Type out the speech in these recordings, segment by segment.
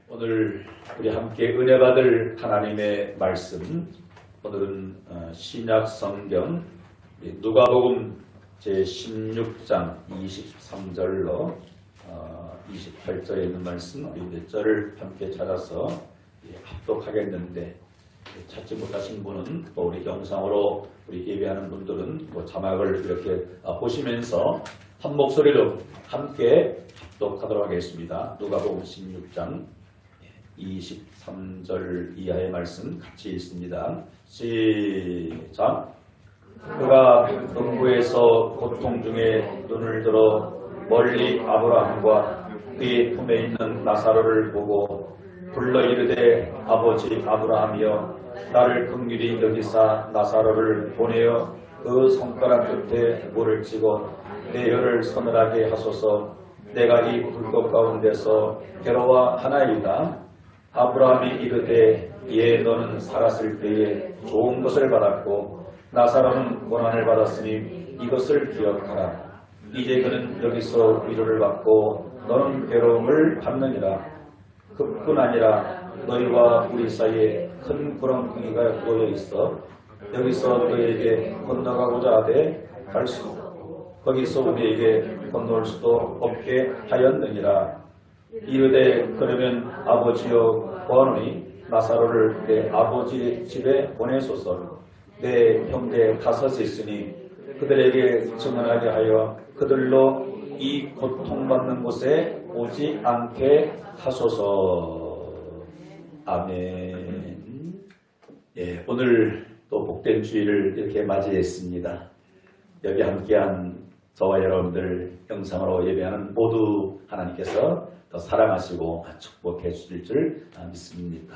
오늘 우리 함께 은혜 받을 하나님의 말씀, 오늘은 신약 성경 누가복음 제16장 23절로 28절에 있는 말씀, 우리 몇 절을 함께 찾아서 합독하겠는데, 찾지 못하신 분은 또 우리 영상으로 우리 예배하는 분들은 자막을 이렇게 보시면서 한 목소리로 함께 합독하도록 하겠습니다. 누가복음 16장 23절 이하의 말씀 같이 읽습니다. 시작. 그가 음부에서 고통 중에 눈을 들어 멀리 아브라함과 그의 품에 있는 나사로를 보고 불러 이르되 아버지 아브라함이여 나를 긍휼히 여기사 나사로를 보내어 그 손가락 끝에 물을 찍어 내 혀를 서늘하게 하소서. 내가 이 불꽃 가운데서 괴로워하나이다. 아브라함이 이르되 예 너는 살았을 때에 좋은 것을 받았고 나사로는 고난을 받았으니 이것을 기억하라. 이제 그는 여기서 위로를 받고 너는 괴로움을 받느니라. 그뿐 아니라 너희와 우리 사이에 큰 구렁텅이가 놓여 있어 여기서 너희에게 건너가고자 하되 갈 수 거기서 우리에게 건너올 수도 없게 하였느니라. 이르되 그러면 아버지여 구하노니 나사로를 내 아버지 집에 보내소서. 내 형제 다섯이 있으니 그들에게 증언하게 하여 그들로 이 고통받는 곳에 오지 않게 하소서. 아멘. 오늘 또 복된 주일을 이렇게 맞이했습니다. 여기 함께한 저와 여러분들 영상으로 예배하는 모두 하나님께서 더 사랑하시고 축복해 주실 줄 믿습니다.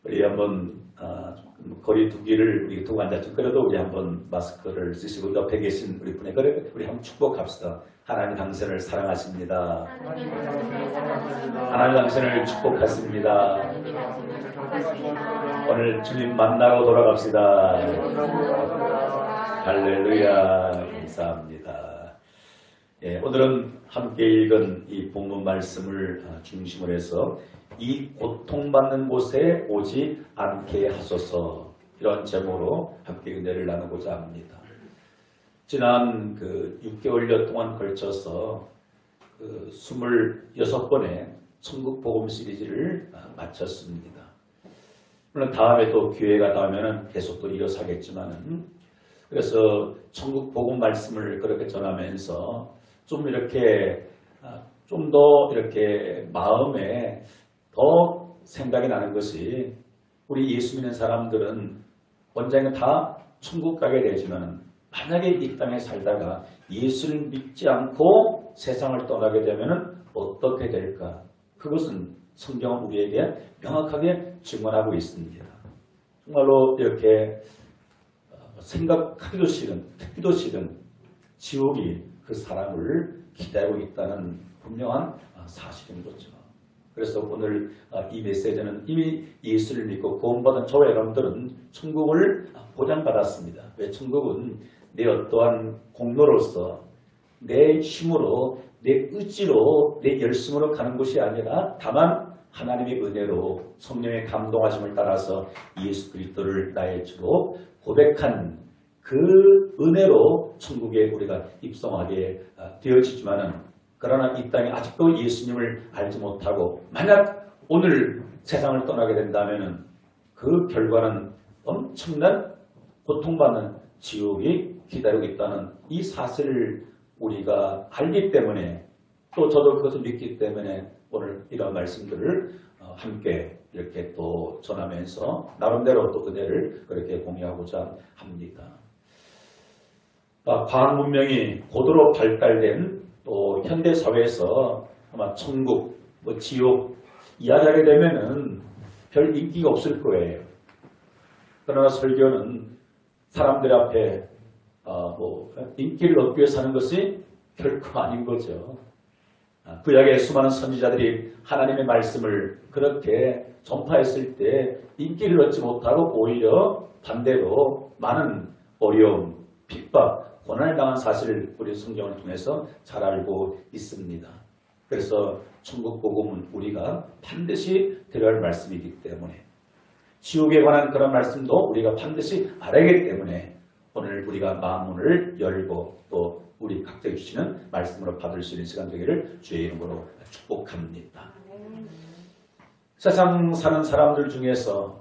우리 한번 거리 두기를 우리 두고 앉았죠. 그래도 우리 한번 마스크를 쓰시고 옆에 계신 우리 분에 우리 한번 축복합시다. 하나님 당신을 사랑하십니다. 하나님 당신을 축복하십니다. 오늘 주님 만나고 돌아갑시다. 할렐루야. 감사합니다. 오늘은 함께 읽은 이 본문 말씀을 중심으로 해서 이 고통받는 곳에 오지 않게 하소서, 이런 제목으로 함께 은혜를 나누고자 합니다. 지난 6개월여 동안 걸쳐서 26번의 천국 복음 시리즈를 마쳤습니다. 물론 다음에 또 기회가 닿으면 계속 또 이어서겠지만은, 그래서 천국 복음 말씀을 그렇게 전하면서 좀 이렇게 좀 더 이렇게 마음에 더 생각이 나는 것이, 우리 예수 믿는 사람들은 언젠가 다 천국 가게 되지만 만약에 이 땅에 살다가 예수를 믿지 않고 세상을 떠나게 되면 어떻게 될까? 그것은 성경은 우리에게 명확하게 증언하고 있습니다. 정말로 이렇게 생각하기도 싫은, 듣기도 싫은 지옥이 그 사람을 기다리고 있다는 분명한 사실인 거죠. 그래서 오늘 이 메시지는 이미 예수를 믿고 구원받은 저와 여러분들은 천국을 보장받았습니다. 왜? 천국은 내 어떠한 공로로서, 내 힘으로, 내 의지로, 내 열심으로 가는 곳이 아니라 다만 하나님의 은혜로 성령의 감동하심을 따라서 예수 그리스도를 나의 주로 고백한 그 은혜로 천국에 우리가 입성하게 되어지지만은, 그러나 이 땅에 아직도 예수님을 알지 못하고 만약 오늘 세상을 떠나게 된다면 그 결과는 엄청난 고통받는 지옥이 기다리고 있다는 이 사실을 우리가 알기 때문에, 또 저도 그것을 믿기 때문에 오늘 이런 말씀들을 함께 이렇게 또 전하면서 나름대로 또 은혜를 그렇게 공유하고자 합니다. 과학 문명이 고도로 발달된 또 현대 사회에서 아마 천국, 지옥 이야기하게 되면은 별 인기가 없을 거예요. 그러나 설교는 사람들 앞에 인기를 얻기 위해서 하는 것이 결코 아닌 거죠. 구약의 수많은 선지자들이 하나님의 말씀을 그렇게 전파했을 때 인기를 얻지 못하고 오히려 반대로 많은 어려움, 핍박, 고난을 당한 사실을 우리 성경을 통해서 잘 알고 있습니다. 그래서 천국 복음은 우리가 반드시 들어야 할 말씀이기 때문에 지옥에 관한 그런 말씀도 우리가 반드시 알아야 하기 때문에 오늘 우리가 마음문을 열고 또 우리 각자 주시는 말씀으로 받을 수 있는 시간 되기를 주의 이름으로 축복합니다. 세상 사는 사람들 중에서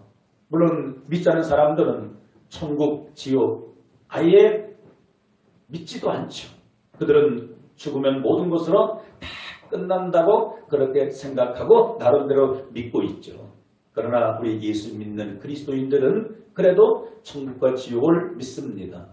물론 믿지 않은 사람들은 천국, 지옥 아예 믿지도 않죠. 그들은 죽으면 모든 것으로 다 끝난다고 그렇게 생각하고 나름대로 믿고 있죠. 그러나 우리 예수 믿는 그리스도인들은 그래도 천국과 지옥을 믿습니다.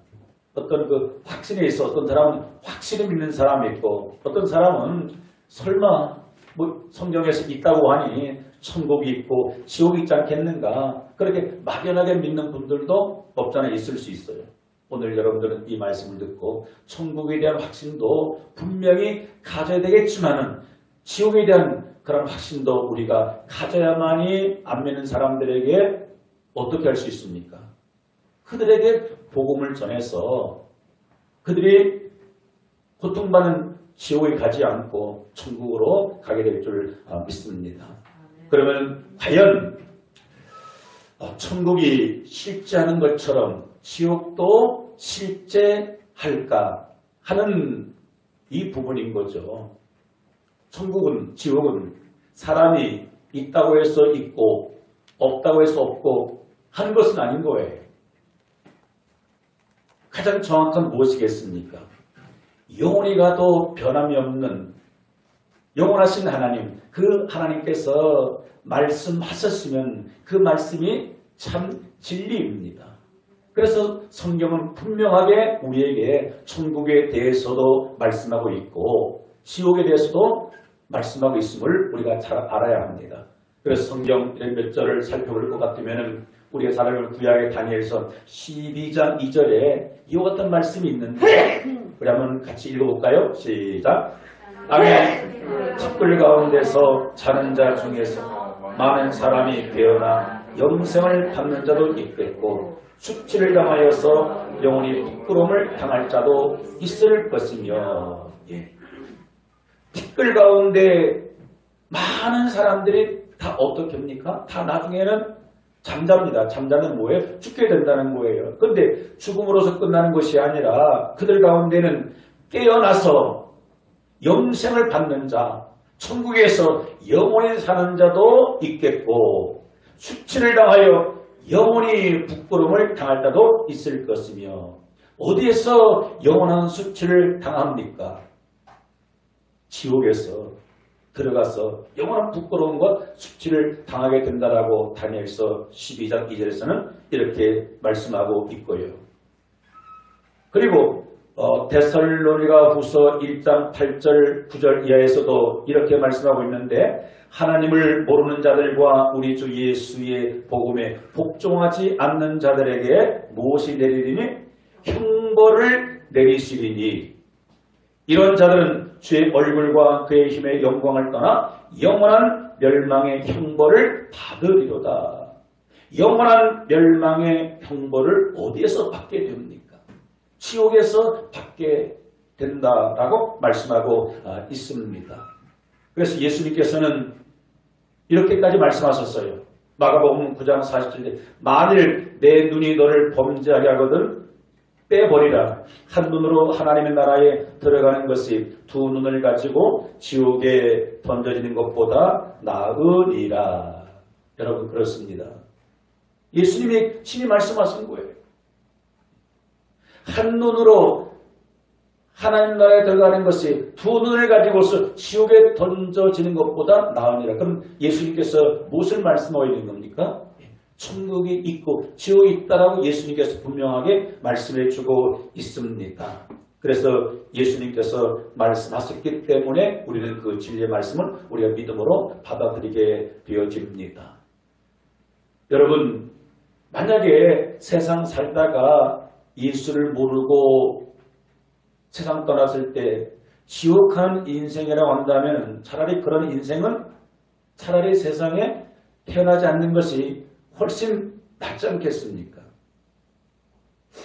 어떤 그 확신에 있어 어떤 사람은 확실히 믿는 사람이 있고 어떤 사람은 설마 뭐 성경에서 있다고 하니 천국이 있고 지옥이 있지 않겠는가 그렇게 막연하게 믿는 분들도 없잖아 있을 수 있어요. 오늘 여러분들은 이 말씀을 듣고 천국에 대한 확신도 분명히 가져야 되겠지만은 지옥에 대한 그런 확신도 우리가 가져야만이 안 믿는 사람들에게 어떻게 할 수 있습니까? 그들에게 복음을 전해서 그들이 고통받는 지옥에 가지 않고 천국으로 가게 될 줄 믿습니다. 그러면 과연 천국이 실제하는 것처럼 지옥도 실제할까 하는 이 부분인 거죠. 천국은 지옥은 사람이 있다고 해서 있고 없다고 해서 없고 하는 것은 아닌 거예요. 가장 정확한 무엇이겠습니까? 영원히 가도 변함이 없는 영원하신 하나님, 그 하나님께서 말씀하셨으면 그 말씀이 참 진리입니다. 그래서 성경은 분명하게 우리에게 천국에 대해서도 말씀하고 있고 지옥에 대해서도 말씀하고 있음을 우리가 잘 알아야 합니다. 그래서 성경 몇 절을 살펴볼 것 같으면 우리가 잘 알고 구약의 다니엘서 12장 2절에 이와 같은 말씀이 있는데 우리 한번 같이 읽어볼까요? 시작! 아멘. 티끌 가운데서 자는 자 중에서 많은 사람이 되어나 영생을 받는 자도 있겠고 숙취를 당하여서 영원히 부끄러움을 당할 자도 있을 것이며 티끌 가운데 많은 사람들이 다 어떻게 합니까? 다 나중에는 잠잡니다. 잠자는 뭐예요? 죽게 된다는 거예요. 그런데 죽음으로서 끝나는 것이 아니라 그들 가운데는 깨어나서 영생을 받는 자, 천국에서 영원히 사는 자도 있겠고 수치를 당하여 영원히 부끄러움을 당할 자도 있을 것이며 어디에서 영원한 수치를 당합니까? 지옥에서 들어가서 영원한 부끄러움과 수치를 당하게 된다라고 다니엘서 12장 2절에서는 이렇게 말씀하고 있고요. 그리고 데살로니가 후서 1장 8절 9절 이하에서도 이렇게 말씀하고 있는데 하나님을 모르는 자들과 우리 주 예수의 복음에 복종하지 않는 자들에게 무엇이 내리리니 형벌을 내리시리니 이런 자들은 주의 얼굴과 그의 힘의 영광을 떠나 영원한 멸망의 형벌을 받으리로다. 영원한 멸망의 형벌을 어디에서 받게 됩니까? 지옥에서 받게 된다라고 말씀하고 있습니다. 그래서 예수님께서는 이렇게까지 말씀하셨어요. 마가복음 9장 47절 만일 내 눈이 너를 범죄하게 하거든 빼버리라. 한 눈으로 하나님의 나라에 들어가는 것이 두 눈을 가지고 지옥에 던져지는 것보다 나으니라. 여러분 그렇습니다. 예수님이 친히 말씀하신 거예요. 한 눈으로 하나님 나라에 들어가는 것이 두 눈을 가지고서 지옥에 던져지는 것보다 나으니라. 그럼 예수님께서 무엇을 말씀하고 있는 겁니까? 천국이 있고 지옥이 있다라고 예수님께서 분명하게 말씀해 주고 있습니다. 그래서 예수님께서 말씀하셨기 때문에 우리는 그 진리의 말씀을 우리가 믿음으로 받아들이게 되어집니다. 여러분 만약에 세상 살다가 예수를 모르고 세상 떠났을 때 지옥한 인생이라고 한다면 차라리 그런 인생은 차라리 세상에 태어나지 않는 것이 훨씬 낫지 않겠습니까?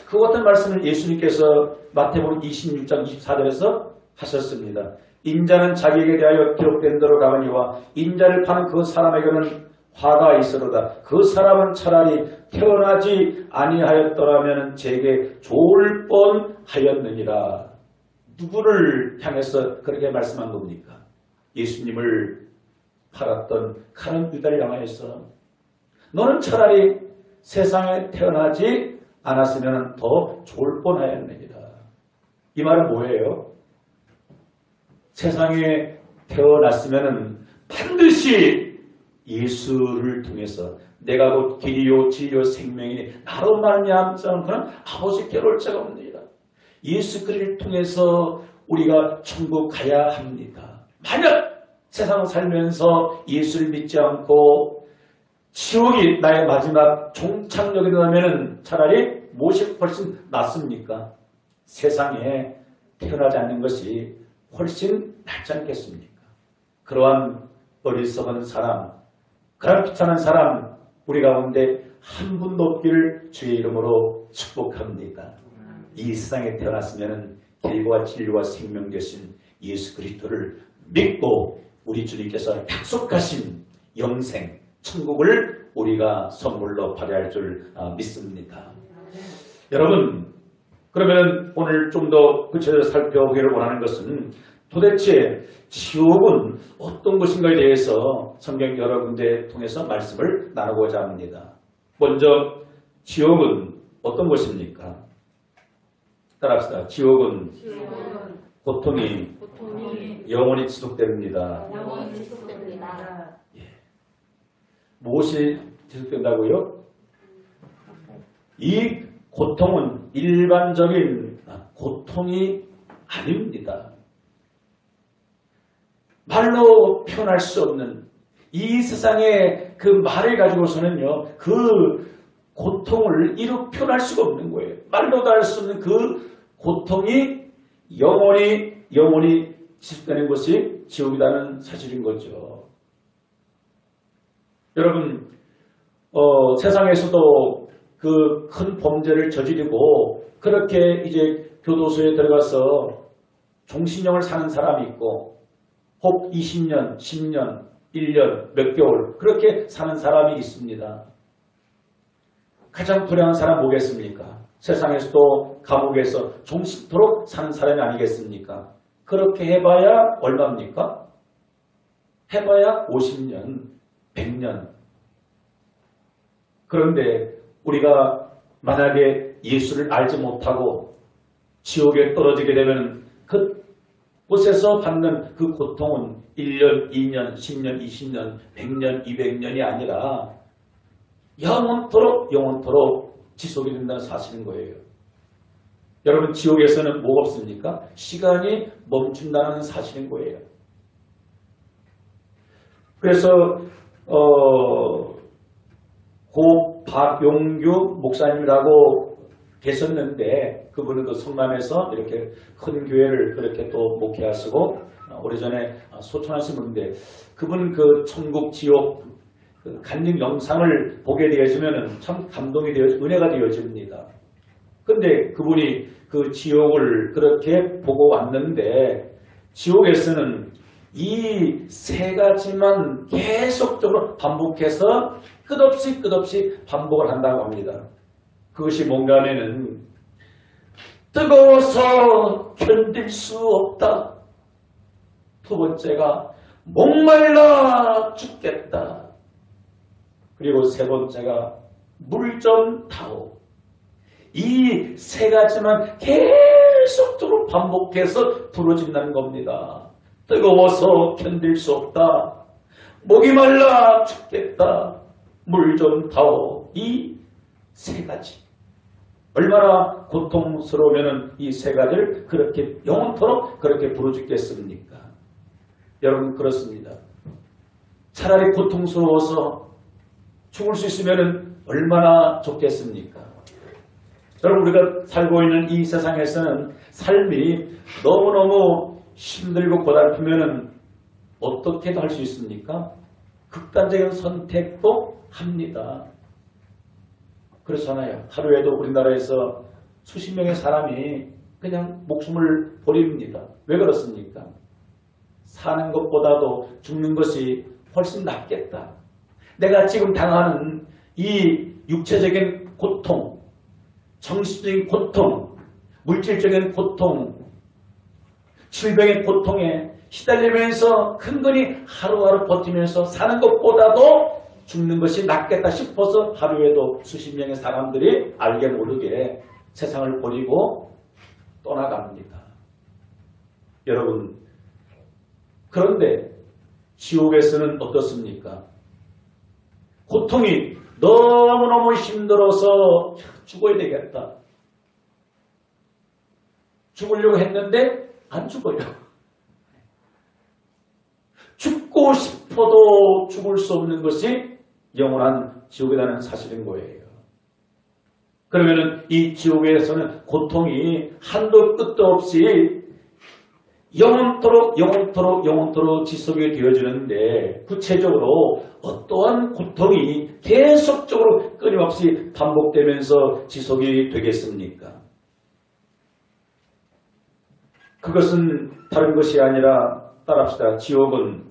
그 같은 말씀을 예수님께서 마태복음 26장 24절에서 하셨습니다. 인자는 자기에게 대하여 기록된 대로 가거니와 인자를 파는 그 사람에게는 화가 있으로다. 그 사람은 차라리 태어나지 아니하였더라면 제게 좋을 뻔하였느니라. 누구를 향해서 그렇게 말씀한 겁니까? 예수님을 팔았던 가룟 유다를 향하여서 너는 차라리 세상에 태어나지 않았으면 더 좋을 뻔하였느니라. 이 말은 뭐예요? 세상에 태어났으면 반드시 예수를 통해서 내가 곧 길이요 진리요 생명이니 나로 말미암지 않고는 아버지께로 올 자가 없느니라. 예수 그리스도를 통해서 우리가 천국 가야 합니다. 만약 세상 살면서 예수를 믿지 않고 지옥이 나의 마지막 종착역이 되면 차라리 무엇이 훨씬 낫습니까? 세상에 태어나지 않는 것이 훨씬 낫지 않겠습니까? 그러한 어리석은 사람, 그런 비참한 사람 우리 가운데 한 분도 없기를 주의 이름으로 축복합니다. 이 세상에 태어났으면 길과 진리와 생명 되신 예수 그리스도를 믿고 우리 주님께서 약속하신 영생, 천국을 우리가 선물로 받아야 할 줄 믿습니다. 여러분, 그러면 오늘 좀 더 구체적으로 살펴보기를 원하는 것은 도대체 지옥은 어떤 것인가에 대해서 성경 여러 군데 통해서 말씀을 나누고자 합니다. 먼저 지옥은 어떤 것입니까? 따라합시다. 지옥은 고통이 영원히 지속됩니다. 예. 무엇이 지속된다고요? 이 고통은 일반적인 고통이 아닙니다. 말로 표현할 수 없는 이 세상의 그 말을 가지고서는요, 그 고통을 이루 표현할 수가 없는 거예요. 말로도 할 수 없는 그 고통이 영원히 지속되는 것이 지옥이라는 사실인 거죠. 여러분, 세상에서도 그 큰 범죄를 저지르고 그렇게 이제 교도소에 들어가서 종신형을 사는 사람이 있고 혹 20년, 10년, 1년, 몇 개월 그렇게 사는 사람이 있습니다. 가장 불행한 사람 뭐겠습니까? 세상에서도 감옥에서 종신토록 사는 사람이 아니겠습니까? 그렇게 해봐야 얼마입니까? 해봐야 50년, 100년. 그런데 우리가 만약에 예수를 알지 못하고 지옥에 떨어지게 되면 그곳에서 받는 그 고통은 1년, 2년, 10년, 20년, 100년, 200년이 아니라 영원토록 지속이 된다는 사실인 거예요. 여러분, 지옥에서는 뭐가 없습니까? 시간이 멈춘다는 사실인 거예요. 그래서 고 박용규 목사님이라고 계셨는데 그분은 그 성남에서 이렇게 큰 교회를 그렇게 또 목회하시고 오래전에 소천하신 분인데 그분 그 천국 지옥 그 간증 영상을 보게 되어지면 참 감동이 되어 은혜가 되어집니다. 근데 그분이 그 지옥을 그렇게 보고 왔는데 지옥에서는 이 세 가지만 계속적으로 반복해서 끝없이 반복을 한다고 합니다. 그것이 뭔가 하면은 뜨거워서 견딜 수 없다. 두 번째가 목말라 죽겠다. 그리고 세 번째가 물 좀 타오. 이 세 가지만 계속적으로 반복해서 부러진다는 겁니다. 뜨거워서 견딜 수 없다. 목이 말라 죽겠다. 물 좀 타오. 이 세 가지. 얼마나 고통스러우면 이 세 가지를 그렇게 영원토록 그렇게 부르짖겠습니까? 여러분, 그렇습니다. 차라리 고통스러워서 죽을 수 있으면 얼마나 좋겠습니까? 여러분, 우리가 살고 있는 이 세상에서는 삶이 너무너무 힘들고 고달프면 어떻게도 할 수 있습니까? 극단적인 선택도 합니다. 그렇잖아요. 하루에도 우리나라에서 수십 명의 사람이 그냥 목숨을 버립니다. 왜 그렇습니까? 사는 것보다도 죽는 것이 훨씬 낫겠다. 내가 지금 당하는 이 육체적인 고통, 정신적인 고통, 물질적인 고통, 질병의 고통에 시달리면서 근근히 하루하루 버티면서 사는 것보다도 죽는 것이 낫겠다 싶어서 하루에도 수십 명의 사람들이 알게 모르게 세상을 버리고 떠나갑니다. 여러분, 그런데 지옥에서는 어떻습니까? 고통이 너무너무 힘들어서 죽어야 되겠다. 죽으려고 했는데 안 죽어요. 죽고 싶어도 죽을 수 없는 것이 영원한 지옥이라는 사실인 거예요. 그러면은 이 지옥에서는 고통이 한도 끝도 없이 영원토록 지속이 되어지는데 구체적으로 어떠한 고통이 계속적으로 끊임없이 반복되면서 지속이 되겠습니까? 그것은 다른 것이 아니라 따라합시다. 지옥은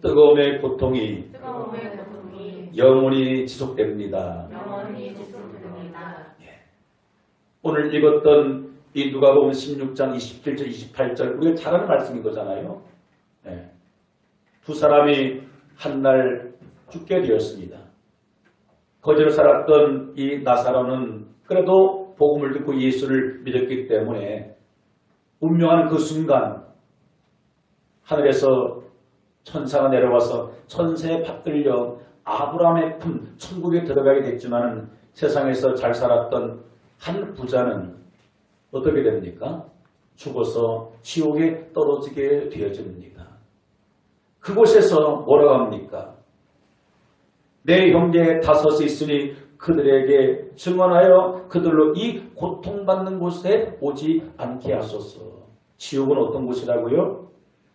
뜨거움의 고통이 영원히 지속됩니다. 오늘 읽었던 이 누가복음 16장 27절 28절 우리가 잘 아는 말씀인 거잖아요. 네. 두 사람이 한 날 죽게 되었습니다. 거지로 살았던 이 나사로는 그래도 복음을 듣고 예수를 믿었기 때문에 운명하는 그 순간 하늘에서 천사가 내려와서 천사에 받들려 아브라함의 품 천국에 들어가게 됐지만 세상에서 잘 살았던 한 부자는 어떻게 됩니까? 죽어서 지옥에 떨어지게 되어집니다. 그곳에서 뭐라고 합니까? 내 형제 다섯이 있으니 그들에게 증언하여 그들로 이 고통받는 곳에 오지 않게 하소서. 지옥은 어떤 곳이라고요?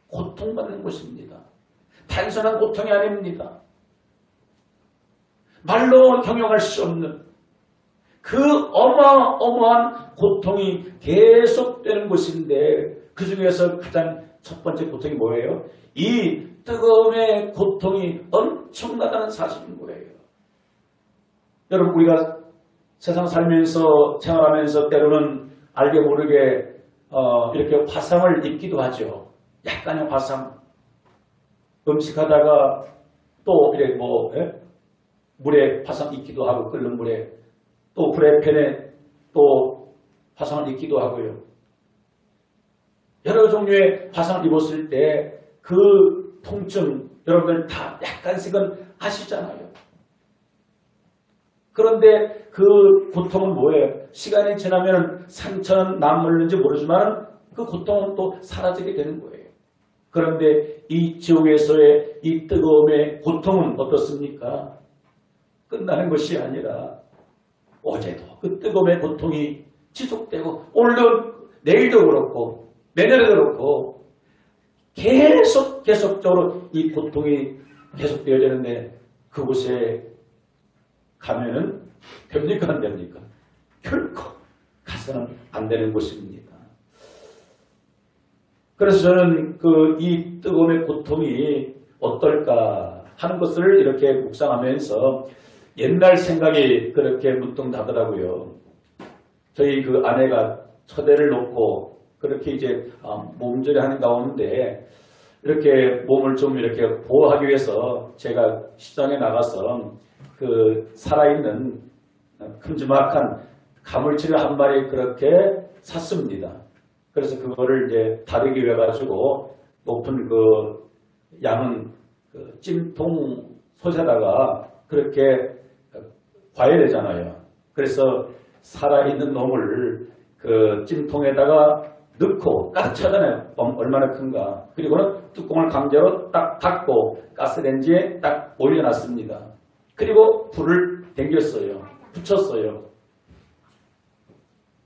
고통받는 곳입니다. 단순한 고통이 아닙니다. 말로 형용할 수 없는 그 어마어마한 고통이 계속되는 곳인데 그 중에서 가장 첫 번째 고통이 뭐예요? 이 뜨거움의 고통이 엄청나다는 사실인 거예요. 여러분 우리가 세상 살면서 생활하면서 때로는 알게 모르게 이렇게 화상을 입기도 하죠. 약간의 화상. 음식하다가 또 이렇게 물에 화상 입기도 하고 끓는 물에 또 프라이팬에 또 화상을 입기도 하고요. 여러 종류의 화상을 입었을 때 그 통증 여러분들 다 약간씩은 아시잖아요. 그런데 그 고통은 뭐예요? 시간이 지나면 상처는 남물는지 모르지만 그 고통은 또 사라지게 되는 거예요. 그런데 이 지옥에서의 이 뜨거움의 고통은 어떻습니까? 끝나는 것이 아니라 어제도 그 뜨거움의 고통이 지속되고 오늘도 내일도 그렇고 내년에도 그렇고 계속적으로 이 고통이 계속되어야 되는데 그곳에 가면은 됩니까 안 됩니까? 결코 가서는 안 되는 곳입니다. 그래서 저는 이 뜨거움의 고통이 어떨까 하는 것을 이렇게 묵상하면서 옛날 생각이 그렇게 문득 나더라고요. 저희 그 아내가 처대를 놓고 그렇게 이제 몸조리 하는 가운데 이렇게 몸을 좀 이렇게 보호하기 위해서 제가 시장에 나가서 그 살아있는 큼지막한 가물치를 한 마리 그렇게 샀습니다. 그래서 그거를 이제 다루기 위해 가지고 높은 그 양은 그 찜통 솥에다가 그렇게 봐야 되잖아요. 그래서 살아있는 놈을 그 찜통에다가 넣고 가스차잖아요. 얼마나 큰가. 그리고는 뚜껑을 강제로 딱 닫고 가스레인지에 딱 올려놨습니다. 그리고 불을 당겼어요. 붙였어요.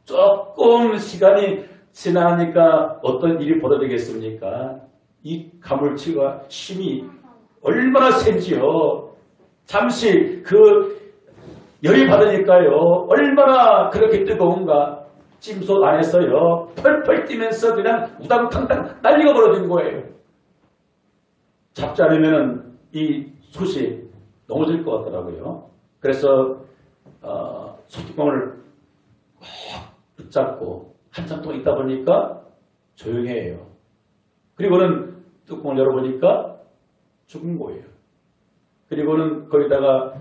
조금 시간이 지나니까 어떤 일이 벌어지겠습니까? 이 가물치가 힘이 얼마나 센지요. 잠시 그 열이 받으니까요. 얼마나 그렇게 뜨거운가. 찜솥 안에서요. 펄펄 뛰면서 그냥 우당탕탕 난리가 벌어진 거예요. 잡지 않으면 이 솥이 넘어질 것 같더라고요. 그래서 소뚜껑을 꼭 붙잡고 한참 동안 있다 보니까 조용해요. 그리고는 뚜껑을 열어보니까 죽은 거예요. 그리고는 거기다가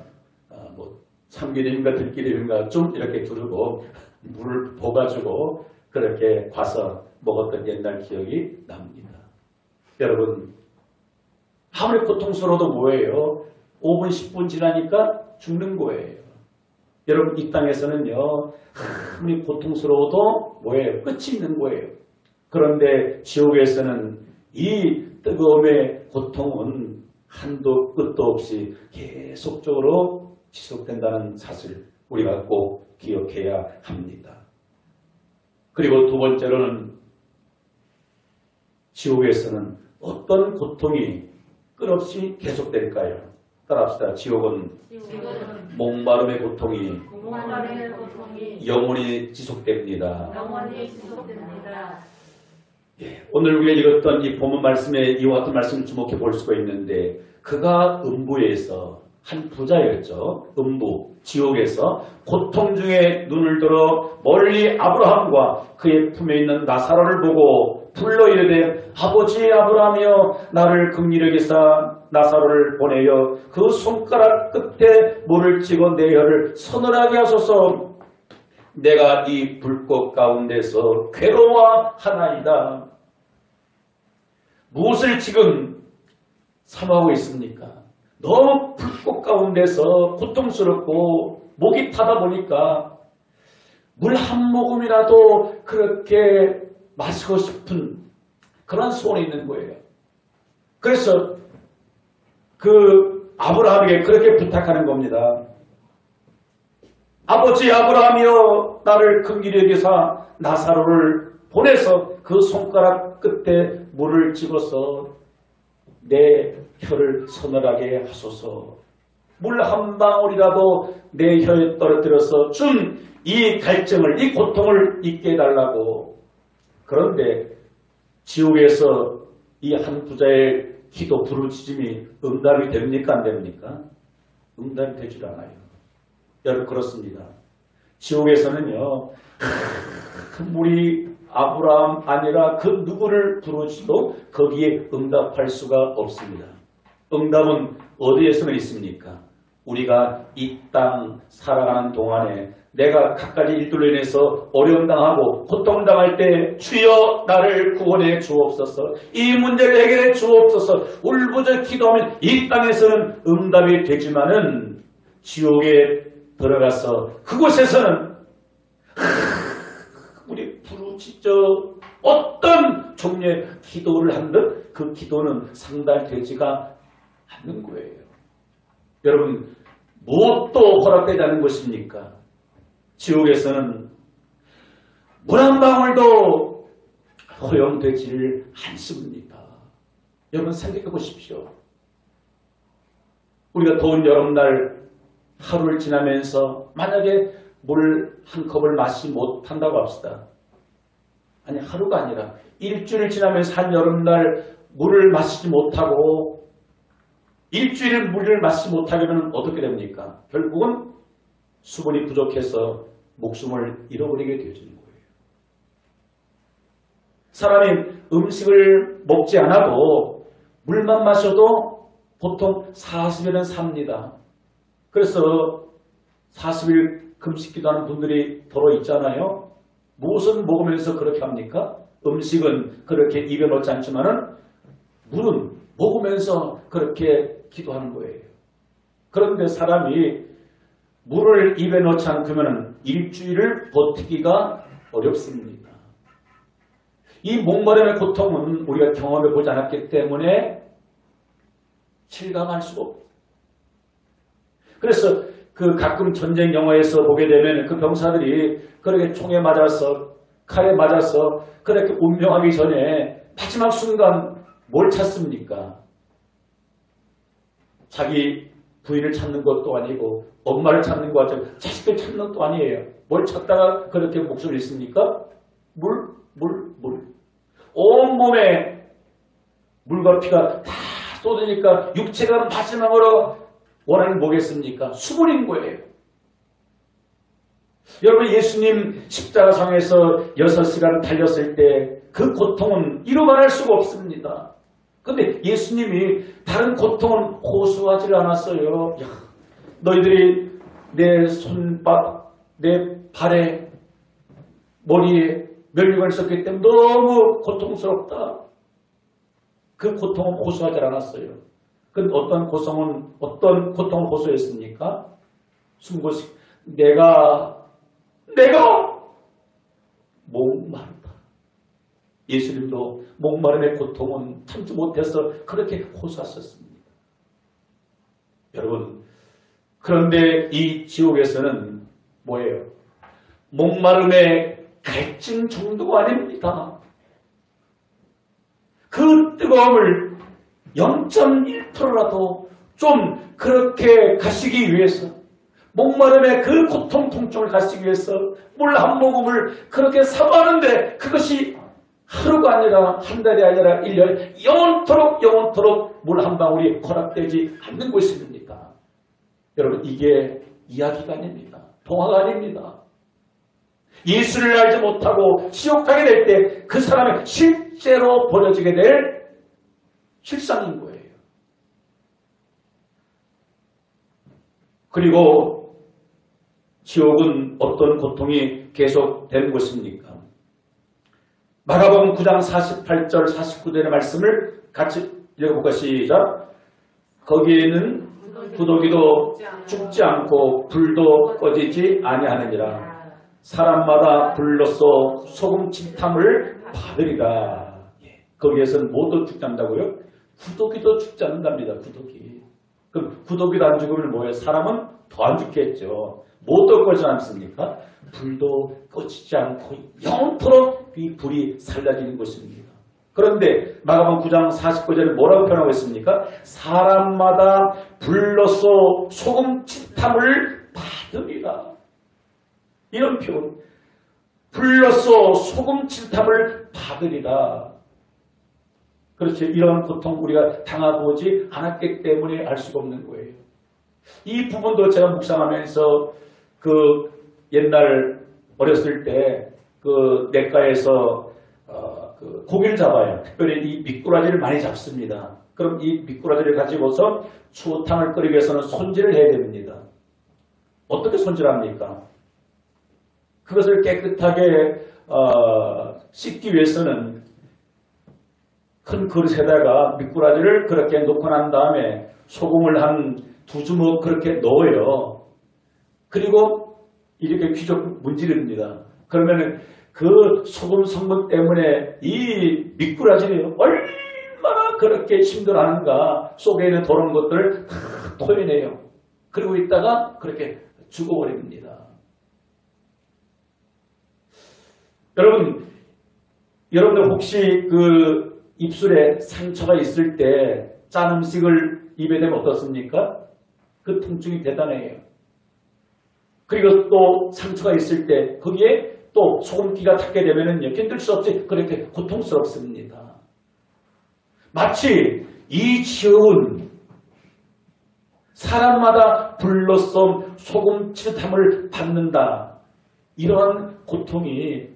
참기름인가 들기름인가 좀 이렇게 두르고 물을 부어가지고 그렇게 과서 먹었던 옛날 기억이 납니다. 여러분, 아무리 고통스러워도 뭐예요? 5분, 10분 지나니까 죽는 거예요. 여러분, 이 땅에서는요, 아무리 고통스러워도 뭐예요? 끝이 있는 거예요. 그런데 지옥에서는 이 뜨거움의 고통은 한도 끝도 없이 계속적으로 지속된다는 사실 우리가 꼭 기억해야 합니다. 그리고 두 번째로는 지옥에서는 어떤 고통이 끝없이 계속될까요? 따라합시다. 지옥은 목마름의 고통이 영원히 지속됩니다. 예, 오늘 우리가 읽었던 이 본문 말씀에 이와 같은 말씀을 주목해 볼 수가 있는데 그가 음부에서 한 부자였죠. 음부, 지옥에서 고통 중에 눈을 들어 멀리 아브라함과 그의 품에 있는 나사로를 보고 불러 이르되 아버지 아브라함이여 나를 긍휼히 여기사 나사로를 보내어 그 손가락 끝에 물을 찍어 내 혀를 서늘하게 하소서. 내가 이 불꽃 가운데서 괴로워하나이다. 무엇을 지금 사모하고 있습니까? 너무 불꽃 가운데서 고통스럽고 목이 타다 보니까 물 한 모금이라도 그렇게 마시고 싶은 그런 소원이 있는 거예요. 그래서 그 아브라함에게 그렇게 부탁하는 겁니다. 아버지 아브라함이여 나를 긍휼히 여기사 나사로를 보내서 그 손가락 끝에 물을 찍어서 내 혀를 서늘하게 하소서. 물 한 방울이라도 내 혀에 떨어뜨려서 준 이 갈증을, 이 고통을 잊게 해달라고. 그런데 지옥에서 이 한 부자의 기도 부르짖음이 응답이 됩니까? 안 됩니까? 응답이 되질 않아요. 여러분 그렇습니다. 지옥에서는요. 우리 아브라함 아니라 그 누구를 부르짖어도 거기에 응답할 수가 없습니다. 응답은 어디에서는 있습니까? 우리가 이 땅 살아가는 동안에 내가 갖가지 일들로 인해서 어려움 당하고 고통 당할 때 주여 나를 구원해 주옵소서. 이 문제를 해결해 주옵소서. 울부짖어 기도하면 이 땅에서는 응답이 되지만은 지옥에 들어가서 그곳에서는 우리 부르짖어 어떤 종류의 기도를 한들 그 기도는 상달되지가 않는 거예요. 여러분 무엇도 허락되지 않은 것입니까? 지옥에서는 물 한 방울도 허용되지를 않습니다. 여러분 생각해 보십시오. 우리가 더운 여름날 하루를 지나면서 만약에 물 한 컵을 마시지 못한다고 합시다. 아니 하루가 아니라 일주일 지나면서 한 여름날 물을 마시지 못하고 일주일 물을 마시지 못하게 되면 어떻게 됩니까? 결국은 수분이 부족해서 목숨을 잃어버리게 되어지는 거예요. 사람이 음식을 먹지 않아도 물만 마셔도 보통 40일은 삽니다. 그래서 40일 금식기도 하는 분들이 더러 있잖아요. 무엇은 먹으면서 그렇게 합니까? 음식은 그렇게 입에 넣지 않지만은 물은 먹으면서 그렇게 기도하는 거예요. 그런데 사람이 물을 입에 넣지 않으면 일주일을 버티기가 어렵습니다. 이 목마름의 고통은 우리가 경험해 보지 않았기 때문에 실감할 수가 없어요. 그래서 그 가끔 전쟁 영화에서 보게 되면 그 병사들이 그렇게 총에 맞아서 칼에 맞아서 그렇게 운명하기 전에 마지막 순간 뭘 찾습니까? 자기 부인을 찾는 것도 아니고 엄마를 찾는 것 같죠. 자식을 찾는 것도 아니에요. 뭘 찾다가 그렇게 목숨을 잃습니까? 물. 온몸에 물과 피가 다 쏟으니까 육체가 마지막으로 원하는 뭐겠습니까? 수분인 거예요. 여러분 예수님 십자가상에서 6시간 달렸을 때 그 고통은 이루 말할 수가 없습니다. 그런데 예수님이 다른 고통은 호소하지 않았어요. 야, 너희들이 내 손바, 내 발에, 머리에 면류관을 썼기 때문에 너무 고통스럽다. 그 고통은 호소하지 않았어요. 그 어떤 고통을 호소했습니까? 숨고시 내가 목마르다. 예수님도 목마름의 고통은 참지 못해서 그렇게 호소하셨습니다. 여러분, 그런데 이 지옥에서는 뭐예요? 목마름의 갈증 정도가 아닙니다. 그 뜨거움을 0.1%라도 좀 그렇게 가시기 위해서, 목마름의 그 고통 통증을 가시기 위해서 물 한 모금을 그렇게 사모하는데 그것이 하루가 아니라 한 달이 아니라 1년 영원토록 물 한 방울이 허락되지 않는 것입니까? 여러분 이게 이야기가 아닙니다. 동화가 아닙니다. 예수를 알지 못하고 지옥 가게 될 때 그 사람이 실제로 벌어지게 될 실상인 거예요. 그리고 지옥은 어떤 고통이 계속되는 것입니까? 마가복음 9장 48절 49절의 말씀을 같이 읽어볼까? 시작. 거기에는 구더기도 죽지 않고 불도 꺼지지 아니하느니라. 사람마다 불로써 소금 침탐을 받으리라. 거기에서는 뭐도 죽지 않는다고요? 구더기도 죽지 않는답니다. 구더기. 그럼 구더기도 안 죽으면 뭐예요? 사람은 더 안 죽겠죠. 뭐도 꺼지지 않습니까? 불도 꺼지지 않고 영원토록 이 불이 살라지는 것입니다. 그런데 마가복음 9장 49절에 뭐라고 표현하고 있습니까? 사람마다 불로써 소금 침탐을 받으리라. 이런 표현. 불로써 소금 침탐을 받으리라. 그렇죠. 이런 고통 우리가 당해보지 않았기 때문에 알 수가 없는 거예요. 이 부분도 제가 묵상하면서 그 옛날 어렸을 때 그 냇가에서 그 고기를 잡아요. 특별히 이 미꾸라지를 많이 잡습니다. 그럼 이 미꾸라지를 가지고서 추어탕을 끓이기 위해서는 손질을 해야 됩니다. 어떻게 손질합니까? 그것을 깨끗하게 씻기 위해서는 큰 그릇에다가 미꾸라지를 그렇게 놓고 난 다음에 소금을 한 2주먹 그렇게 넣어요. 그리고 이렇게 귀족 문지릅니다. 그러면은 그 소금 성분 때문에 이 미꾸라지를 얼마나 그렇게 힘들어하는가 속에 있는 더러운 것들을 다 토해내요. 그리고 있다가 그렇게 죽어버립니다. 여러분들 혹시 그 입술에 상처가 있을 때 짠 음식을 입에 대면 어떻습니까? 그 통증이 대단해요. 그리고 또 상처가 있을 때 거기에 또 소금기가 닿게 되면은요, 견딜 수 없이 그렇게 고통스럽습니다. 마치 이 지옥은 사람마다 불로써 소금치듯함을 받는다. 이러한 고통이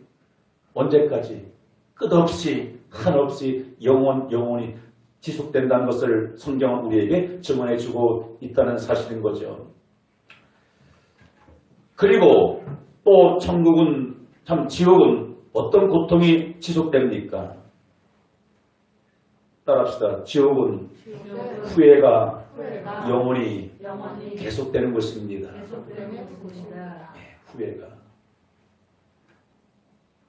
언제까지 끝없이 한없이 영원히 지속된다는 것을 성경은 우리에게 증언해주고 있다는 사실인 거죠. 그리고 또 지옥은 어떤 고통이 지속됩니까? 따라합시다. 지옥은 후회가 영원히 계속되는 것입니다. 후회가.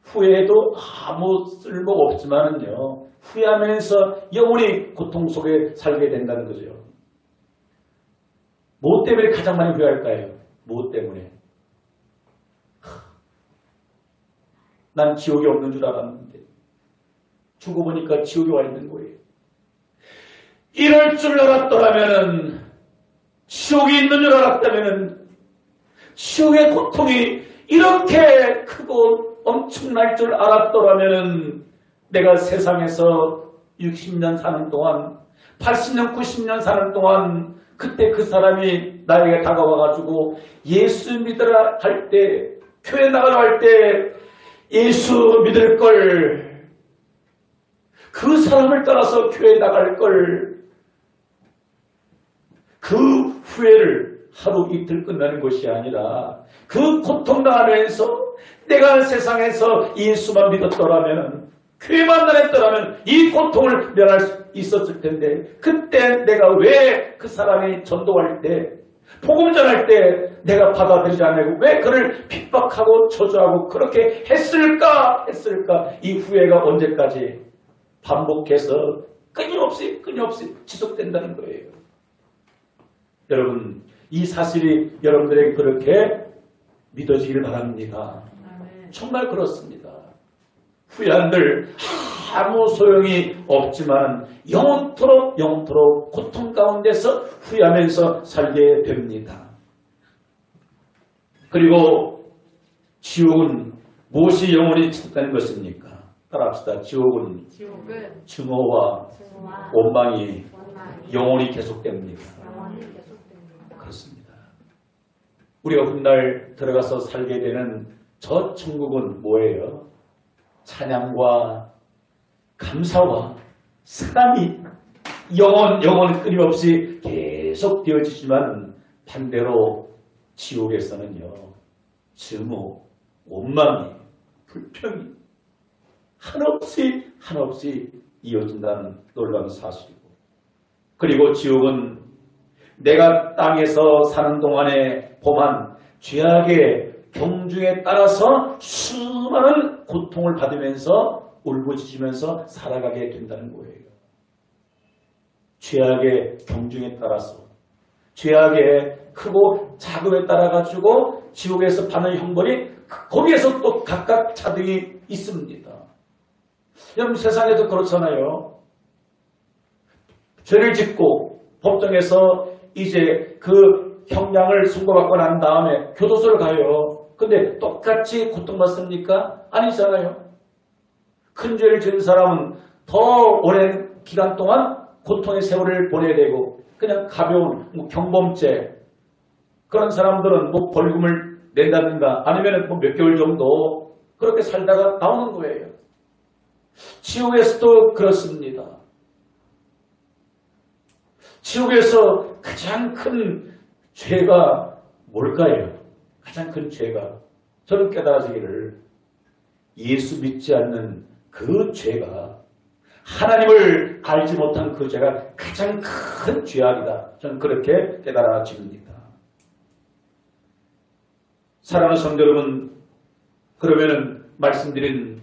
후회도 아무 쓸모가 없지만은요, 후회하면서 영원히 고통 속에 살게 된다는 거죠. 무엇 때문에 가장 많이 후회할까요? 무엇 때문에? 난 지옥이 없는 줄 알았는데 죽어보니까 지옥이 와 있는 거예요. 이럴 줄 알았더라면은, 지옥이 있는 줄 알았다면은, 지옥의 고통이 이렇게 크고 엄청날 줄 알았더라면은, 내가 세상에서 60년 사는 동안 80년, 90년 사는 동안 그때 그 사람이 나에게 다가와가지고 예수 믿으라 할 때, 교회 나가라 할 때 예수 믿을 걸, 그 사람을 따라서 교회 나갈 걸, 그 후회를 하루 이틀 끝나는 것이 아니라 그 고통 당하면서 내가 세상에서 예수만 믿었더라면, 교회만 다녔더라면 이 고통을 면할 수 있었을 텐데, 그때 내가 왜 그 사람이 전도할 때, 복음 전할 때 내가 받아들이지 않고 왜 그를 핍박하고 저주하고 그렇게 했을까? 이 후회가 언제까지 반복해서 끊임없이 지속된다는 거예요. 여러분, 이 사실이 여러분들에게 그렇게 믿어지길 바랍니다. 정말 그렇습니다. 후회한들 아무 소용이 없지만 영원토록 고통 가운데서 후회하면서 살게 됩니다. 그리고 지옥은 무엇이 영원히 지속되는 것입니까? 따라합시다. 지옥은 증오와 원망이 영원히 계속됩니다. 그렇습니다. 우리가 훗날 들어가서 살게 되는 저 천국은 뭐예요? 찬양과 감사와 사랑이 영원 끊임없이 계속 되어지지만, 반대로 지옥에서는요, 증오, 원망이, 불평이 한없이 이어진다는 놀라운 사실이고, 그리고 지옥은 내가 땅에서 사는 동안에 범한 죄악의 경중에 따라서 수많은 고통을 받으면서 울부짖으면서 살아가게 된다는 거예요. 죄악의 경중에 따라서, 죄악의 크고 작음에 따라 가지고 지옥에서 받는 형벌이 거기에서 또 각각 차등이 있습니다. 여러분, 세상에도 그렇잖아요. 죄를 짓고 법정에서 이제 그 형량을 선고받고 난 다음에 교도소를 가요. 근데 똑같이 고통받습니까? 아니잖아요. 큰 죄를 지은 사람은 더 오랜 기간 동안 고통의 세월을 보내야 되고, 그냥 가벼운 경범죄, 그런 사람들은 벌금을 낸다든가 아니면 몇 개월 정도 그렇게 살다가 나오는 거예요. 지옥에서도 그렇습니다. 지옥에서 가장 큰 죄가 뭘까요? 가장 큰 죄가, 저는 깨달아지기를, 예수 믿지 않는 그 죄가, 하나님을 알지 못한 그 죄가 가장 큰 죄악이다. 저는 그렇게 깨달아집니다. 사랑하는 성도 여러분, 그러면은 말씀드린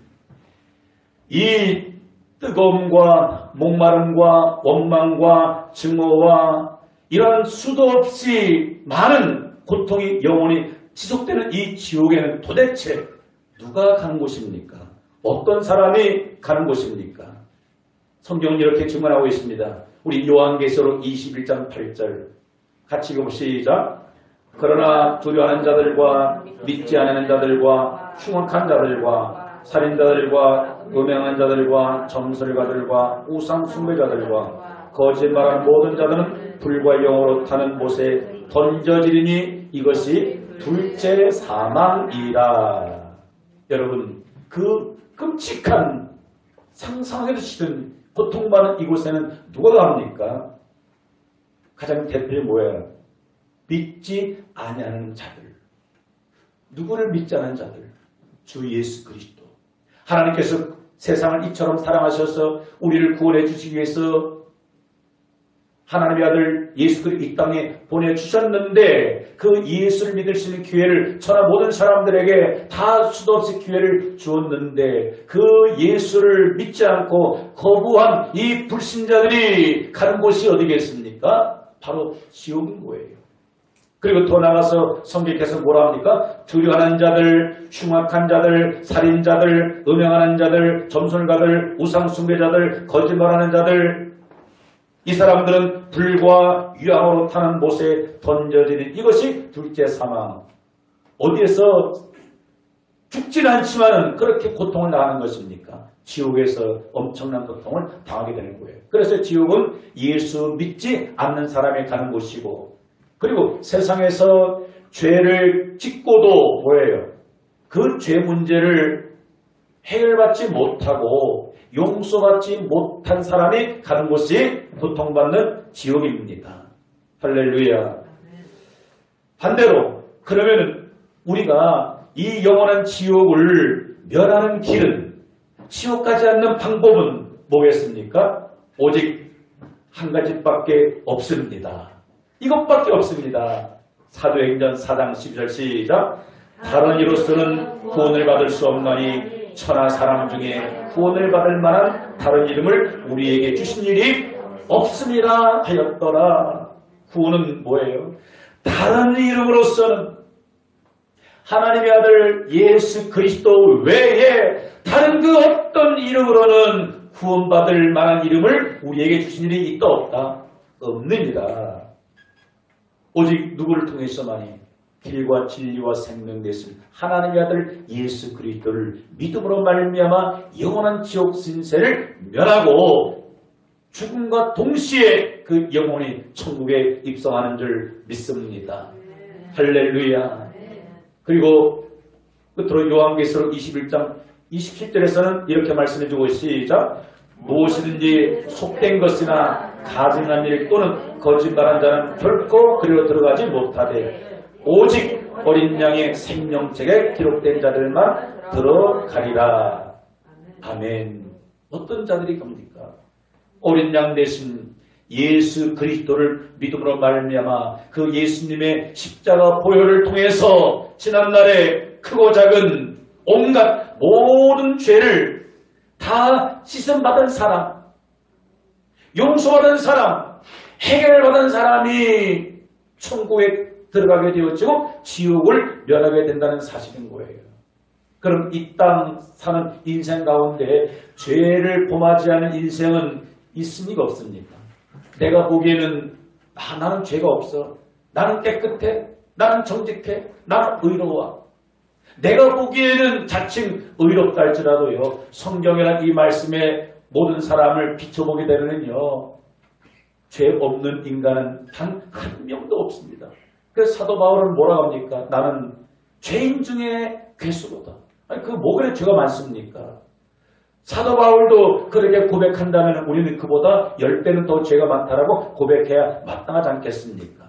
이 뜨거움과 목마름과 원망과 증오와 이런 수도 없이 많은 고통이 영원히 지속되는 이 지옥에는 도대체 누가 가는 곳입니까? 어떤 사람이 가는 곳입니까? 성경은 이렇게 증언하고 있습니다. 우리 요한계시록 21장 8절 같이 읽어보시죠. 그러나 두려워하는 자들과 믿지 않는 자들과 흉악한 자들과 살인자들과 음행한 자들과 점술가들과 우상 숭배자들과 거짓말하는 모든 자들은 불과 영으로 타는 못에 던져지리니 이것이 둘째 사망이라. 여러분, 그 끔찍한 상상하기도 싫은 고통받는 이곳에는 누가 갑니까? 가장 대표적이 뭐예요? 믿지 아니하는 자들. 누구를 믿지 않는 자들? 주 예수 그리스도. 하나님께서 세상을 이처럼 사랑하셔서 우리를 구원해 주시기 위해서 하나님의 아들 예수 그리스도 이 땅에 보내주셨는데, 그 예수를 믿을 수 있는 기회를 천하 모든 사람들에게 다 수도 없이 기회를 주었는데, 그 예수를 믿지 않고 거부한 이 불신자들이 가는 곳이 어디겠습니까? 바로 지옥인 거예요. 그리고 더 나가서 성경께서 뭐라 합니까? 두려워하는 자들, 흉악한 자들, 살인자들, 음행하는 자들, 점술가들, 우상숭배자들, 거짓말하는 자들, 이 사람들은 불과 유황으로 타는 못에 던져지는 이것이 둘째 사망. 어디에서 죽지는 않지만 그렇게 고통을 당하는 것입니까? 지옥에서 엄청난 고통을 당하게 되는 거예요. 그래서 지옥은 예수 믿지 않는 사람이 가는 곳이고, 그리고 세상에서 죄를 짓고도 뭐예요? 그 죄 문제를 해결받지 못하고 용서받지 못한 사람이 가는 곳이 고통받는 지옥입니다. 할렐루야. 반대로 그러면 우리가 이 영원한 지옥을 멸하는 길은, 지옥 가지 않는 방법은 뭐겠습니까? 오직 한 가지밖에 없습니다. 이것밖에 없습니다. 사도행전 4장 12절 시작. 다른 이로서는 구원을 받을 수 없나니 천하 사람 중에 구원을 받을 만한 다른 이름을 우리에게 주신 일이 없습니다 하였더라. 구원은 뭐예요? 다른 이름으로서는 하나님의 아들 예수 그리스도 외에 다른 그 어떤 이름으로는 구원받을 만한 이름을 우리에게 주신 일이 있다 없다? 없느니라. 오직 누구를 통해서만이 길과 진리와 생명 되신 하나님의 아들 예수 그리스도를 믿음으로 말미암아 영원한 지옥 신세를 면하고 죽음과 동시에 그 영혼이 천국에 입성하는 줄 믿습니다. 할렐루야. 그리고 끝으로 요한계시록 21장 27절에서는 이렇게 말씀해주고 시작. 무엇이든지 속된 것이나 가증한 일 또는 거짓말한 자는 결코 그리로 들어가지 못하되 오직 어린 양의 생명책에 기록된 자들만 들어가리라. 아멘. 어떤 자들이 갑니까? 어린 양 대신 예수 그리스도를 믿음으로 말미암아 그 예수님의 십자가 보혈을 통해서 지난날에 크고 작은 온갖 모든 죄를 다 씻음받은 사람, 용서받은 사람, 해결받은 사람이 천국에 들어가게 되어지고 지옥을 면하게 된다는 사실인 거예요. 그럼 이 땅 사는 인생 가운데 죄를 범하지 않은 인생은 있습니까 없습니까? 내가 보기에는 나는 죄가 없어. 나는 깨끗해. 나는 정직해. 나는 의로워. 내가 보기에는 자칭 의롭다 할지라도요. 성경이란 이 말씀에 모든 사람을 비춰보게 되면요. 죄 없는 인간은 단 한 명도 없습니다. 그래서 사도 바울은 뭐라고 합니까? 나는 죄인 중에 괴수로다. 아니 그 뭐 그래 죄가 많습니까? 사도 바울도 그렇게 고백한다면 우리는 그보다 10배는 더 죄가 많다라고 고백해야 마땅하지 않겠습니까?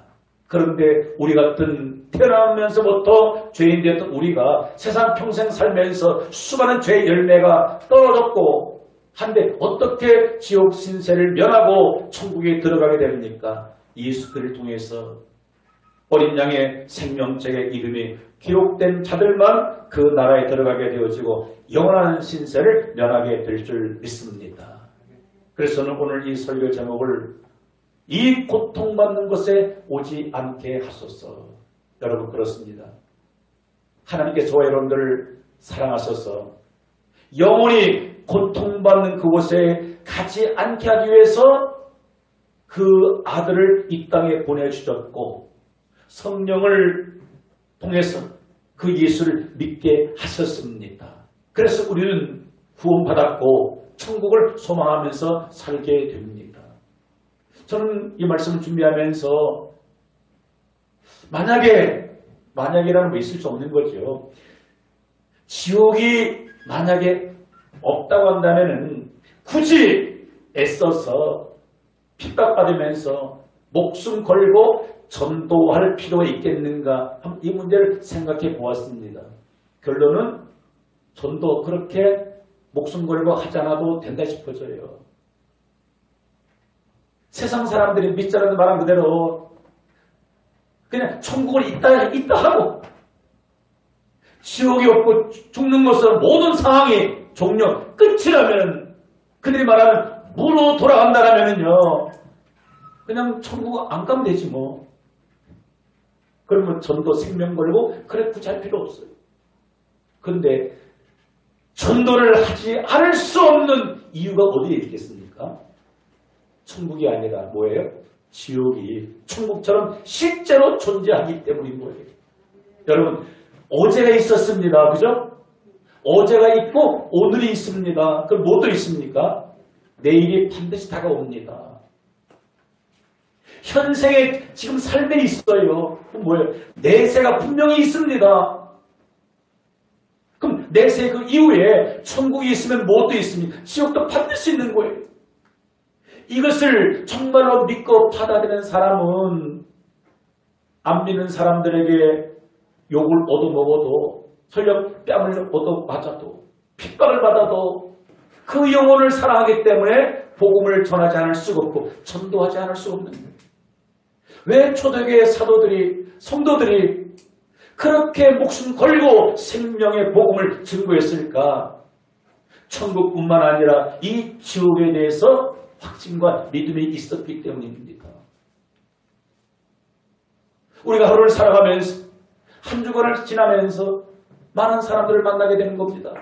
그런데 우리 같은 태어나면서부터 죄인 되었던 우리가 세상 평생 살면서 수많은 죄의 열매가 떨어졌고 한데 어떻게 지옥 신세를 면하고 천국에 들어가게 됩니까? 예수 그리스도를 통해서 어린 양의 생명책의 이름이 기록된 자들만 그 나라에 들어가게 되어지고 영원한 신세를 면하게 될 줄 믿습니다. 그래서 저는 오늘 이 설교 제목을 이 고통받는 것에 오지 않게 하소서. 여러분 그렇습니다. 하나님께 저와 여러분들을 사랑하셔서 영원히 고통받는 그곳에 가지 않게 하기 위해서 그 아들을 이 땅에 보내주셨고 성령을 통해서 그 예수를 믿게 하셨습니다. 그래서 우리는 구원받았고 천국을 소망하면서 살게 됩니다. 저는 이 말씀을 준비하면서 만약이라는 거 있을 수 없는 거죠. 지옥이 만약에 없다고 한다면 굳이 애써서 핍박받으면서 목숨 걸고 전도할 필요가 있겠는가? 이 문제를 생각해 보았습니다. 결론은 전도 그렇게 목숨 걸고 하지 않아도 된다 싶어져요. 세상 사람들이 믿자는 말 그대로 그냥 천국을 있다 하고 지옥이 없고 죽는 것은 모든 상황이 종료 끝이라면 그들이 말하는 무로 돌아간다라면요 그냥 천국 안 가면 되지 뭐. 그러면 전도 생명 걸고 그래 굳이 할 필요 없어요. 그런데 전도를 하지 않을 수 없는 이유가 어디에 있겠습니까? 천국이 아니라 뭐예요? 지옥이 천국처럼 실제로 존재하기 때문인 거예요. 여러분 어제가 있었습니다. 그죠? 어제가 있고 오늘이 있습니다. 그럼 뭐도 있습니까? 내일이 반드시 다가옵니다. 현생에 지금 삶에 있어요. 그럼 뭐예요? 내세가 분명히 있습니다. 그럼 내세 그 이후에 천국이 있으면 뭐도 있습니까? 지옥도 반드시 있는 거예요. 이것을 정말로 믿고 받아들이는 사람은 안 믿는 사람들에게 욕을 얻어먹어도 설령 뺨을 얻어맞아도 핍박을 받아도 그 영혼을 사랑하기 때문에 복음을 전하지 않을 수가 없고 전도하지 않을 수가 없는 거예요. 왜 초대교회 사도들이 성도들이 그렇게 목숨 걸고 생명의 복음을 증거했을까? 천국뿐만 아니라 이 지옥에 대해서 확신과 믿음이 있었기 때문입니다. 우리가 하루를 살아가면서 한 주간을 지나면서 많은 사람들을 만나게 되는 겁니다.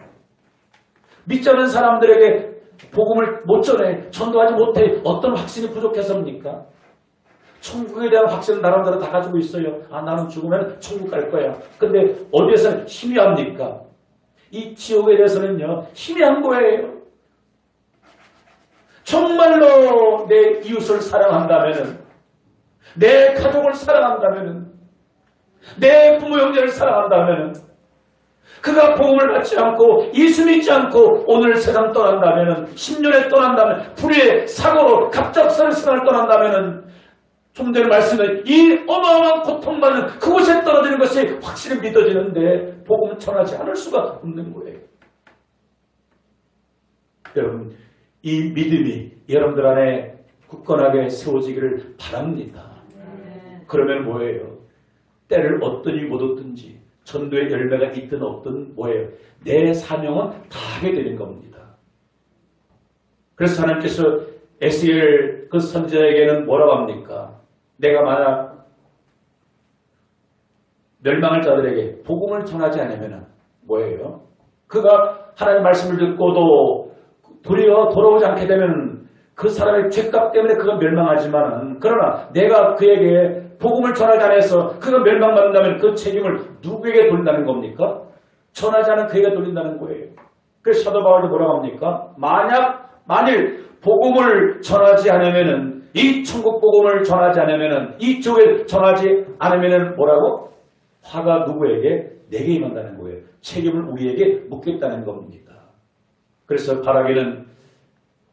믿지 않은 사람들에게 복음을 못 전해 전도하지 못해 어떤 확신이 부족해서입니까? 천국에 대한 확신은 나름대로 다 가지고 있어요. 아, 나는 죽으면 천국 갈 거야. 근데 어디에서는 희미합니까? 이 지옥에 대해서는요, 희미한 거예요. 정말로 내 이웃을 사랑한다면, 내 가족을 사랑한다면, 내 부모 형제를 사랑한다면, 그가 복음을 받지 않고 예수 믿지 않고 오늘 세상 떠난다면, 10년에 떠난다면, 불의의 사고로 갑작스런 세상을 떠난다면, 좀 전에 말씀은 이 어마어마한 고통받는 그곳에 떨어지는 것이 확실히 믿어지는데 복음을 전하지 않을 수가 없는 거예요. 여러분, 이 믿음이 여러분들 안에 굳건하게 세워지기를 바랍니다. 그러면 뭐예요? 때를 얻든지 못 얻든지 전도의 열매가 있든 없든 뭐예요? 내 사명은 다 하게 되는 겁니다. 그래서 하나님께서 에스겔 그 선지자에게는 뭐라고 합니까? 내가 만약 멸망할 자들에게 복음을 전하지 않으면 뭐예요? 그가 하나님의 말씀을 듣고도 도리어 돌아오지 않게 되면 그 사람의 죄값 때문에 그가 멸망하지만, 그러나 내가 그에게 복음을 전하지 않아서 그가 멸망받는다면 그 책임을 누구에게 돌린다는 겁니까? 전하지 않은 그에게 돌린다는 거예요. 그래서 사도 바울이 뭐라고 합니까? 만일 복음을 전하지 않으면은, 이 천국 복음을 전하지 않으면은, 이 쪽에 전하지 않으면은 뭐라고? 화가 누구에게? 내게 임한다는 거예요. 책임을 우리에게 묻겠다는 겁니다. 그래서 바라기는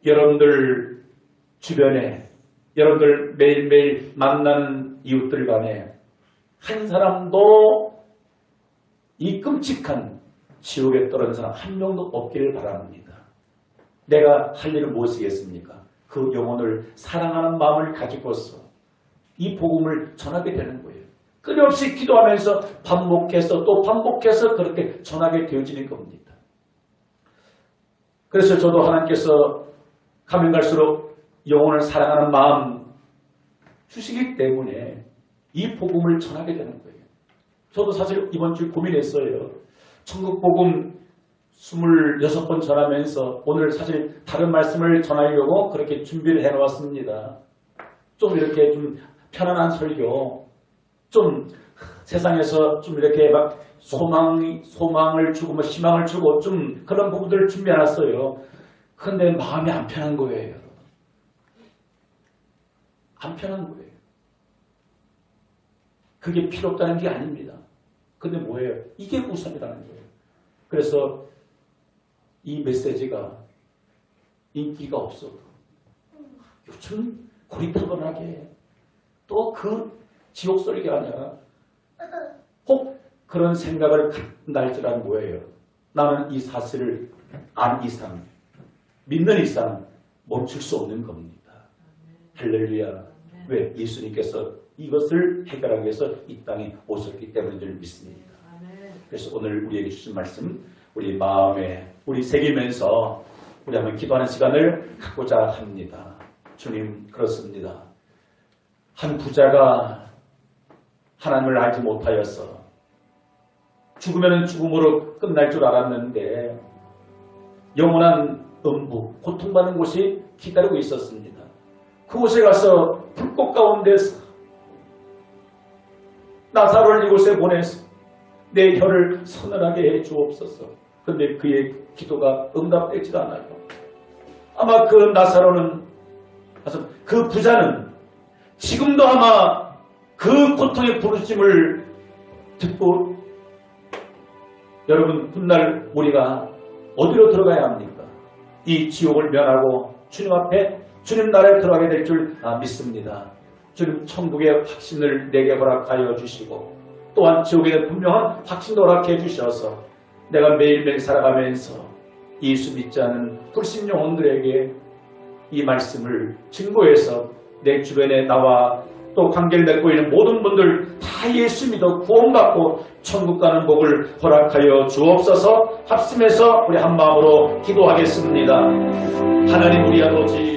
여러분들 주변에, 여러분들 매일매일 만나는 이웃들 간에 한 사람도 이 끔찍한 지옥에 떨어진 사람 한 명도 없기를 바랍니다. 내가 할 일은 무엇이겠습니까? 그 영혼을 사랑하는 마음을 가지고서 이 복음을 전하게 되는 거예요. 끊임없이 기도하면서 반복해서 또 반복해서 그렇게 전하게 되어지는 겁니다. 그래서 저도 하나님께서 가면 갈수록 영혼을 사랑하는 마음 주시기 때문에 이 복음을 전하게 되는 거예요. 저도 사실 이번 주에 고민했어요. 천국 복음 26번 전하면서 오늘 사실 다른 말씀을 전하려고 그렇게 준비를 해놓았습니다. 좀 이렇게 좀 편안한 설교, 좀 세상에서 좀 이렇게 막 소망을 주고 뭐 희망을 주고 좀 그런 부분들을 준비해놨어요. 그런데 마음이 안 편한 거예요. 안 편한 거예요. 그게 필요 없다는 게 아닙니다. 근데 뭐예요? 이게 우선이라는 거예요. 그래서 이 메시지가 인기가 없어도 요즘 고리타분하게 또 그 지옥 설교가 아니라 혹 그런 생각을 날지란 뭐예요? 나는 이 사실을 안 이상, 믿는 이상 멈출 수 없는 겁니다. 할렐루야. 왜? 예수님께서 이것을 해결하기 위해서 이 땅에 오셨기 때문인 줄 믿습니다. 그래서 오늘 우리에게 주신 말씀, 우리 마음에 우리 새기면서 우리 한번 기도하는 시간을 갖고자 합니다. 주님, 그렇습니다. 한 부자가 하나님을 알지 못하여서 죽으면 죽음으로 끝날 줄 알았는데 영원한 음부, 고통받는 곳이 기다리고 있었습니다. 그곳에 가서 불꽃 가운데서 나사로를 이곳에 보내서 내 혀를 서늘하게 해 주옵소서. 그런데 그의 기도가 응답되지도 않아요. 아마 그 나사로는, 그 부자는 지금도 아마 그 고통의 부르심을 듣고, 여러분, 훗날 우리가 어디로 들어가야 합니까? 이 지옥을 면하고 주님 앞에, 주님 나라에 들어가게 될 줄 믿습니다. 주님 천국의 확신을 내게 허락하여 주시고, 또한 지옥에 대한 분명한 확신도 허락해 주셔서 내가 매일매일 살아가면서 예수 믿지 않은 불신 영혼들에게 이 말씀을 증거해서 내 주변에 나와 또 관계를 맺고 있는 모든 분들 다 예수 믿어 구원받고 천국 가는 복을 허락하여 주옵소서. 합심해서 우리 한 마음으로 기도하겠습니다. 하나님, 우리 아버지,